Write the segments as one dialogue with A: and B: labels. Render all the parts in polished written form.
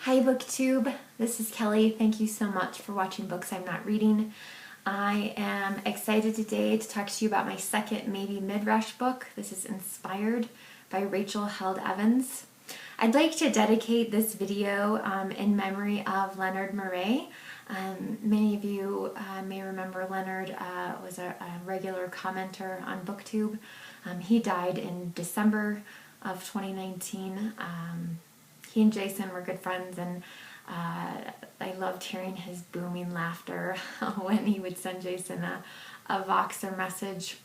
A: Hi BookTube, this is Kelly. Thank you so much for watching Books I'm Not Reading. I am excited today to talk to you about my second Maybe Midrash book. This is inspired by Rachel Held Evans. I'd like to dedicate this video in memory of Leonard Murray. Many of you may remember Leonard was a regular commenter on BookTube. He died in December of 2019. He and Jason were good friends, and I loved hearing his booming laughter when he would send Jason a Voxer message.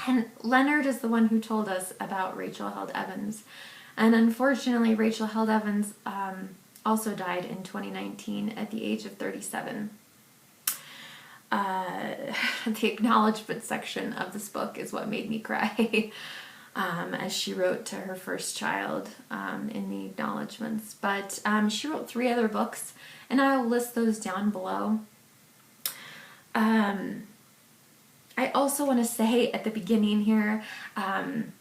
A: And Leonard is the one who told us about Rachel Held Evans. And unfortunately, Rachel Held Evans also died in 2019 at the age of 37. The acknowledgement section of this book is what made me cry. As she wrote to her first child in the acknowledgements. But she wrote 3 other books, and I will list those down below. I also want to say at the beginning here, in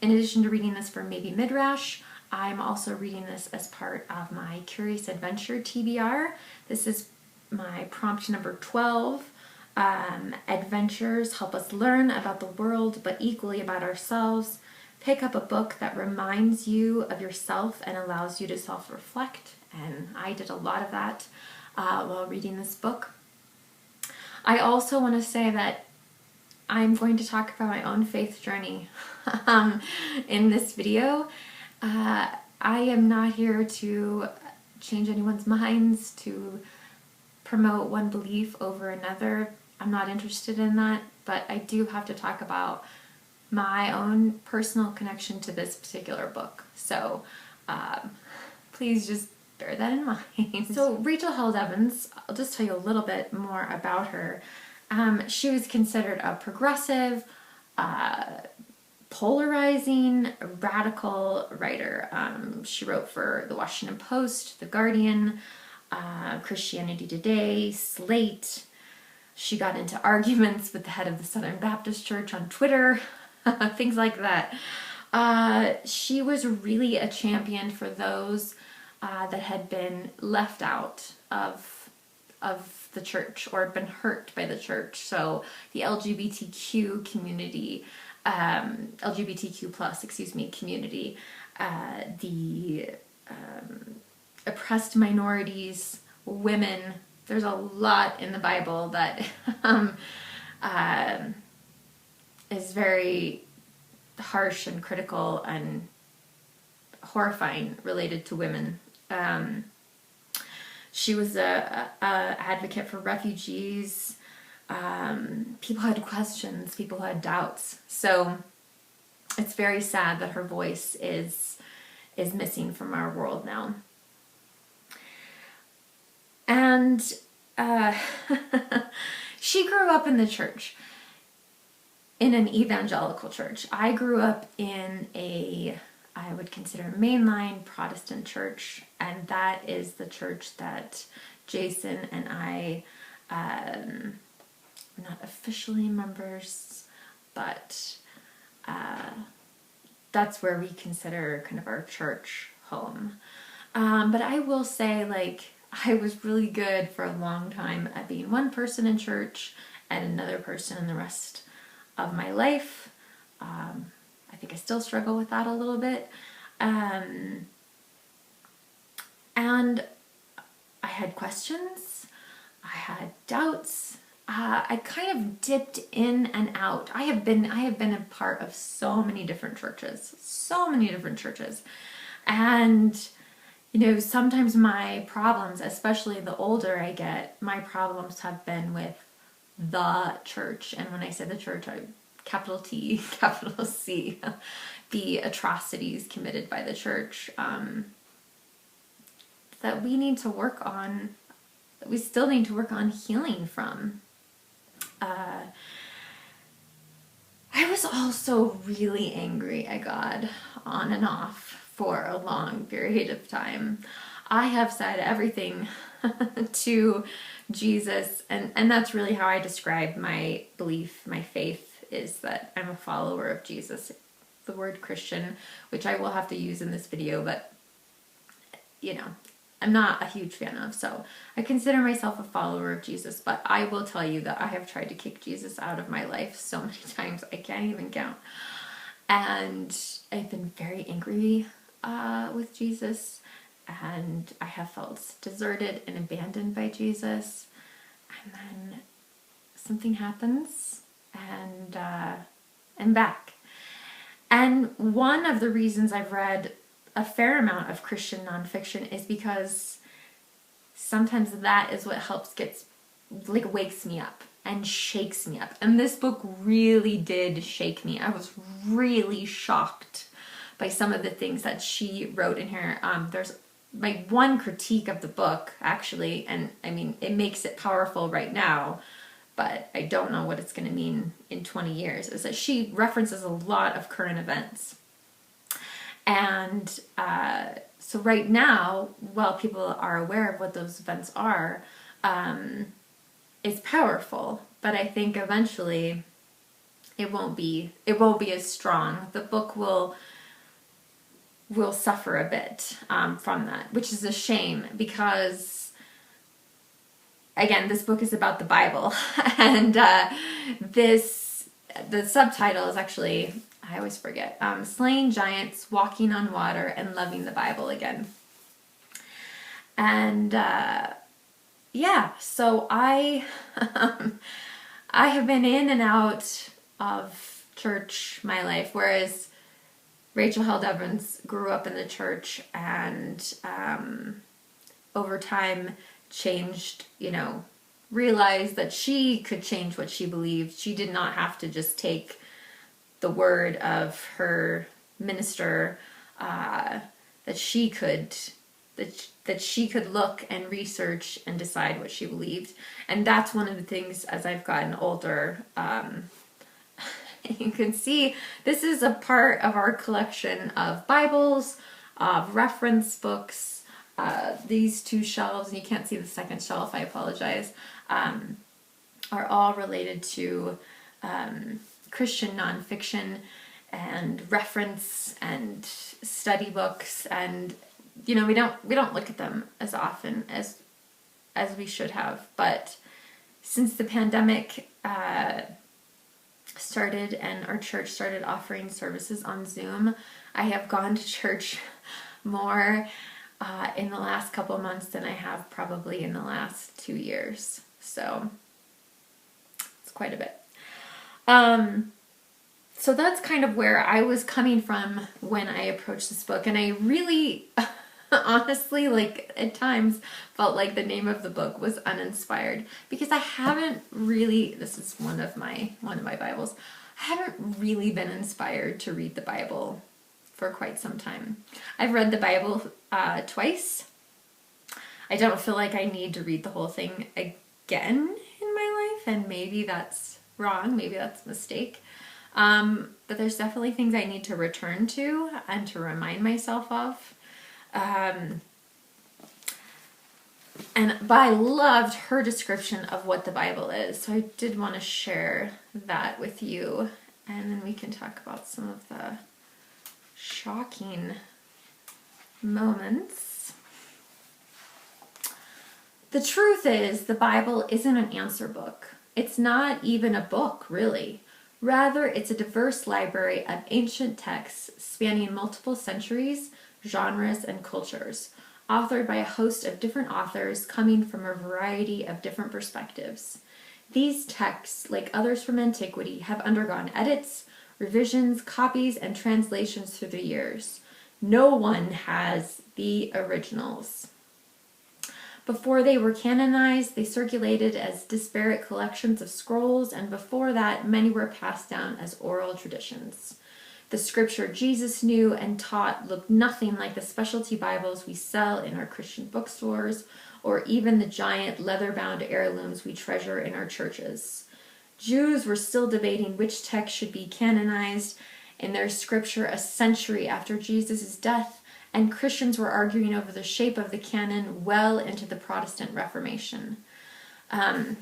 A: addition to reading this for Maybe Midrash, I'm also reading this as part of my Curious Adventure TBR. This is my prompt number 12. Adventures help us learn about the world, but equally about ourselves. Pick up a book that reminds you of yourself and allows you to self-reflect. And I did a lot of that while reading this book. I also want to say that I'm going to talk about my own faith journey in this video. I am not here to change anyone's minds, to promote one belief over another. I'm not interested in that, but I do have to talk about my own personal connection to this particular book. So please just bear that in mind. So Rachel Held Evans, I'll just tell you a little bit more about her. She was considered a progressive, polarizing, radical writer. She wrote for the Washington Post, The Guardian, Christianity Today, Slate. She got into arguments with the head of the Southern Baptist Church on Twitter, things like that. She was really a champion for those that had been left out of the church or had been hurt by the church. So the LGBTQ community, LGBTQ plus, community, the oppressed minorities, women. There's a lot in the Bible that is very harsh and critical and horrifying related to women. She was a advocate for refugees. People had questions, people had doubts. So it's very sad that her voice is missing from our world now. And she grew up in the church, in an evangelical church. I grew up in I would consider mainline Protestant church, and that is the church that Jason and I, we're not officially members, but that's where we consider kind of our church home. But I will say, I was really good for a long time at being one person in church and another person in the rest of my life. I think I still struggle with that a little bit. And I had questions. I had doubts. I kind of dipped in and out. I have been a part of so many different churches. And sometimes my problems, especially the older I get, my problems have been with the church. And when I say the church, I capital T, capital C, the atrocities committed by the church that we need to work on, that we still need to work on healing from. I was also really angry at God on and off for a long period of time. I have said everything to Jesus, and that's really how I describe my belief, my faith, is that I'm a follower of Jesus. The word Christian, which I will have to use in this video, but I'm not a huge fan of. So I consider myself a follower of Jesus, but I will tell you that I have tried to kick Jesus out of my life so many times I can't even count. And I've been very angry with Jesus, and I have felt deserted and abandoned by Jesus. And then something happens, and I'm back. And one of the reasons I've read a fair amount of Christian nonfiction is because sometimes that is what wakes me up and shakes me up. And this book really did shake me. I was really shocked by some of the things that she wrote in here. There's my one critique of the book, actually, and I mean, it makes it powerful right now, but I don't know what it's going to mean in 20 years, is that she references a lot of current events. And so right now, while people are aware of what those events are, it's powerful. But I think eventually it won't be as strong. The book will suffer a bit from that, which is a shame, because again, this book is about the Bible, and the subtitle is actually, I always forget, Slaying Giants, Walking on Water, and Loving the Bible Again. And so I have been in and out of church my life, whereas Rachel Held Evans grew up in the church and over time changed, realized that she could change what she believed. She did not have to just take the word of her minister, that she could look and research and decide what she believed. And that's one of the things, as I've gotten older, you can see this is a part of our collection of Bibles, of reference books. These two shelves, and you can't see the second shelf, I apologize, are all related to Christian nonfiction and reference and study books, and we don't look at them as often as we should have. But since the pandemic started and our church started offering services on Zoom, I have gone to church more in the last couple months than I have probably in the last 2 years. So it's quite a bit. So that's kind of where I was coming from when I approached this book. And I really, honestly, at times felt like the name of the book was uninspired, because I haven't really, this is one of my Bibles, I haven't really been inspired to read the Bible for quite some time. I've read the Bible twice. I don't feel like I need to read the whole thing again in my life, and maybe that's wrong, maybe that's a mistake. But there's definitely things I need to return to and to remind myself of. But I loved her description of what the Bible is, so I did want to share that with you, and then we can talk about some of the shocking moments. The truth is, the Bible isn't an answer book. It's not even a book, really. Rather, it's a diverse library of ancient texts spanning multiple centuries, genres, and cultures, authored by a host of different authors coming from a variety of different perspectives. These texts, like others from antiquity, have undergone edits, revisions, copies, and translations through the years. No one has the originals. Before they were canonized, they circulated as disparate collections of scrolls, and before that, many were passed down as oral traditions. The scripture Jesus knew and taught looked nothing like the specialty Bibles we sell in our Christian bookstores, or even the giant leather-bound heirlooms we treasure in our churches. Jews were still debating which text should be canonized in their scripture a century after Jesus' death, and Christians were arguing over the shape of the canon well into the Protestant Reformation. And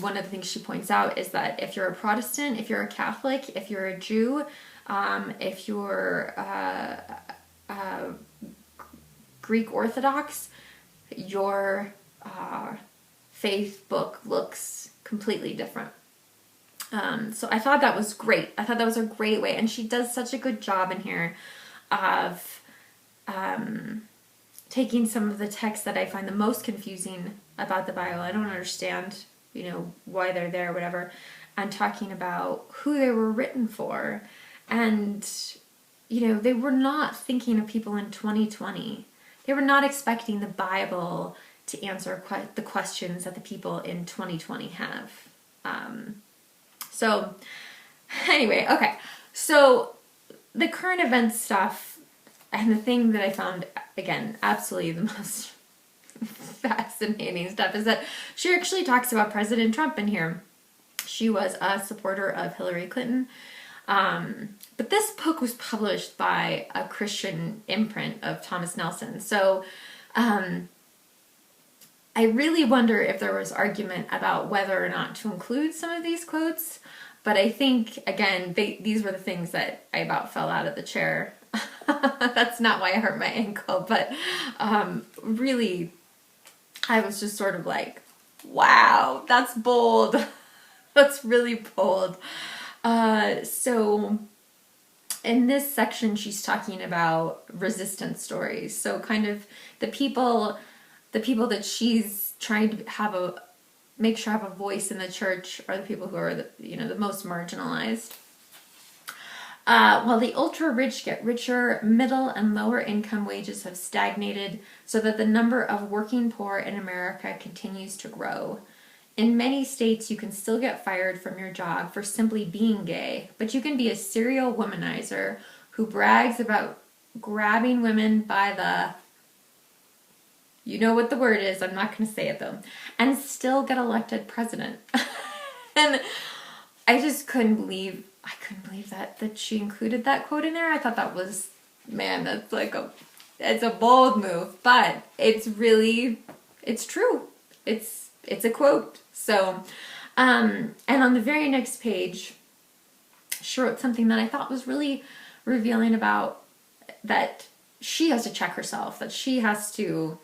A: one of the things she points out is that if you're a Protestant, if you're a Catholic, if you're a Jew, if you're Greek Orthodox, your faith book looks completely different. So I thought that was great. I thought that was a great way. And she does such a good job in here of taking some of the texts that I find the most confusing about the Bible. I don't understand, why they're there or whatever, and talking about who they were written for. And, they were not thinking of people in 2020. They were not expecting the Bible to answer the questions that the people in 2020 have. So, anyway, okay. So, the current events stuff, and the thing that I found, again, absolutely the most fascinating stuff is that she actually talks about President Trump in here. She was a supporter of Hillary Clinton. But this book was published by a Christian imprint of Thomas Nelson. So, I really wonder if there was argument about whether or not to include some of these quotes. But I think, again, these were the things that I about fell out of the chair. That's not why I hurt my ankle, but really, I was just sort of like, wow, that's bold. That's really bold. So in this section, she's talking about resistance stories. So kind of the people that she's trying to make sure have a voice in the church are the people who are the most marginalized. While the ultra-rich get richer, middle and lower income wages have stagnated so that the number of working poor in America continues to grow. In many states, you can still get fired from your job for simply being gay, but you can be a serial womanizer who brags about grabbing women by the... You know what the word is, I'm not going to say it though, and still get elected president. And I just couldn't believe that she included that quote in there. I thought that was, man, it's a bold move, but it's true. It's a quote. So, and on the very next page, she wrote something that I thought was really revealing about that she has to check herself, that she has to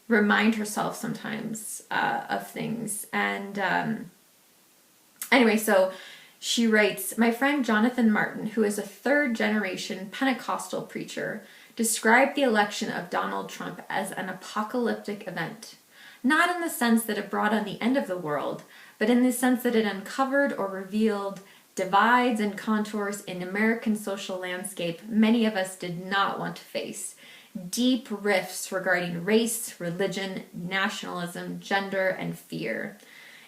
A: remind herself sometimes of things. And anyway, so she writes, my friend Jonathan Martin, who is a third-generation Pentecostal preacher, described the election of Donald Trump as an apocalyptic event. Not in the sense that it brought on the end of the world, but in the sense that it uncovered or revealed divides and contours in American social landscape many of us did not want to face. Deep rifts regarding race, religion, nationalism, gender, and fear.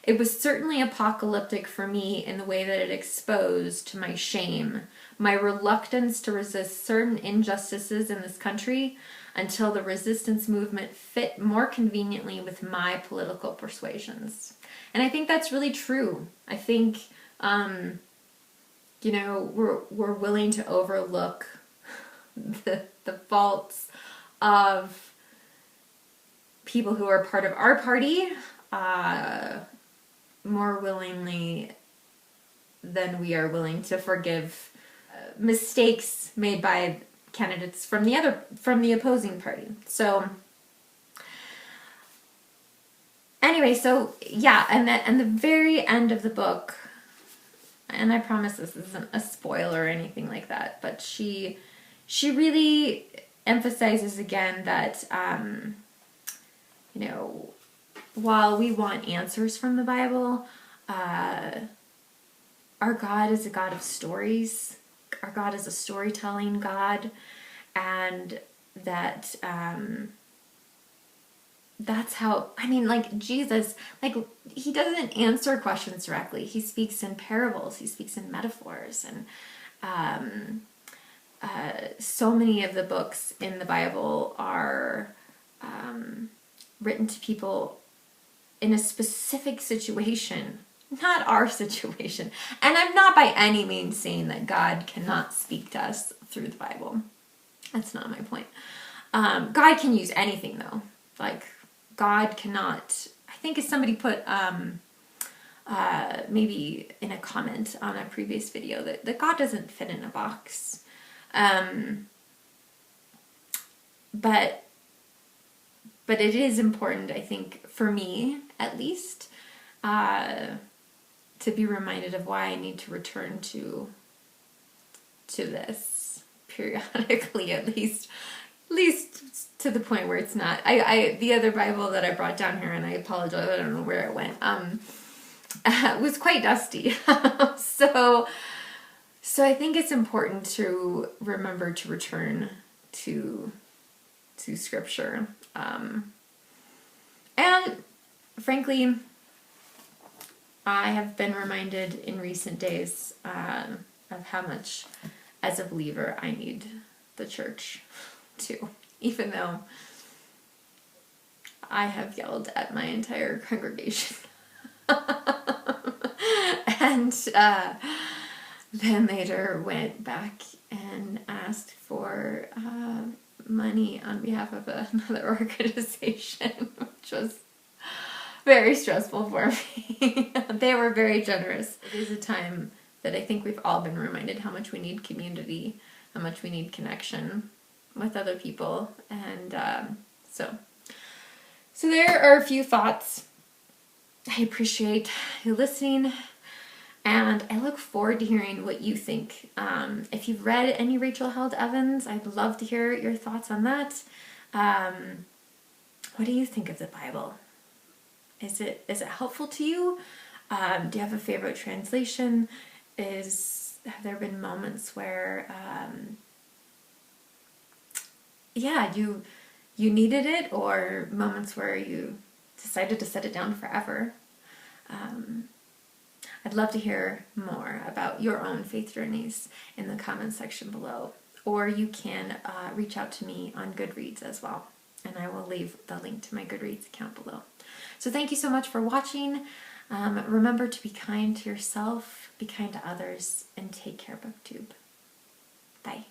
A: It was certainly apocalyptic for me in the way that it exposed my shame, my reluctance to resist certain injustices in this country until the resistance movement fit more conveniently with my political persuasions. And I think that's really true. I think, we're willing to overlook the faults of people who are part of our party more willingly than we are willing to forgive mistakes made by candidates from the opposing party. So anyway, so yeah, and the very end of the book, and I promise this isn't a spoiler or anything like that, but she really emphasizes again that while we want answers from the Bible, our God is a God of stories. Our God is a storytelling God, and that that's how, Jesus, he doesn't answer questions directly. He speaks in parables. He speaks in metaphors, and so many of the books in the Bible are written to people in a specific situation, not our situation. And I'm not by any means saying that God cannot speak to us through the Bible. That's not my point. God can use anything, though. God cannot... I think as somebody put maybe in a comment on a previous video that God doesn't fit in a box. But But it is important, I think, for me at least, to be reminded of why I need to return to this periodically, at least to the point where it's not. The other Bible that I brought down here, and I apologize, I don't know where it went, was quite dusty. So I think it's important to remember to return to Scripture. And frankly, I have been reminded in recent days of how much, as a believer, I need the church too, even though I have yelled at my entire congregation. And then later went back and asked for money on behalf of another organization, which was very stressful for me. They were very generous. It is a time that I think we've all been reminded how much we need community, how much we need connection with other people. And so there are a few thoughts. I appreciate you listening, and I look forward to hearing what you think. If you've read any Rachel Held Evans, I'd love to hear your thoughts on that. What do you think of the Bible? Is it helpful to you? Do you have a favorite translation? Have there been moments where you needed it, or moments where you decided to set it down forever? I'd love to hear more about your own faith journeys in the comments section below, or you can reach out to me on Goodreads as well, and I will leave the link to my Goodreads account below. So thank you so much for watching. Remember to be kind to yourself, be kind to others, and take care, BookTube. Bye.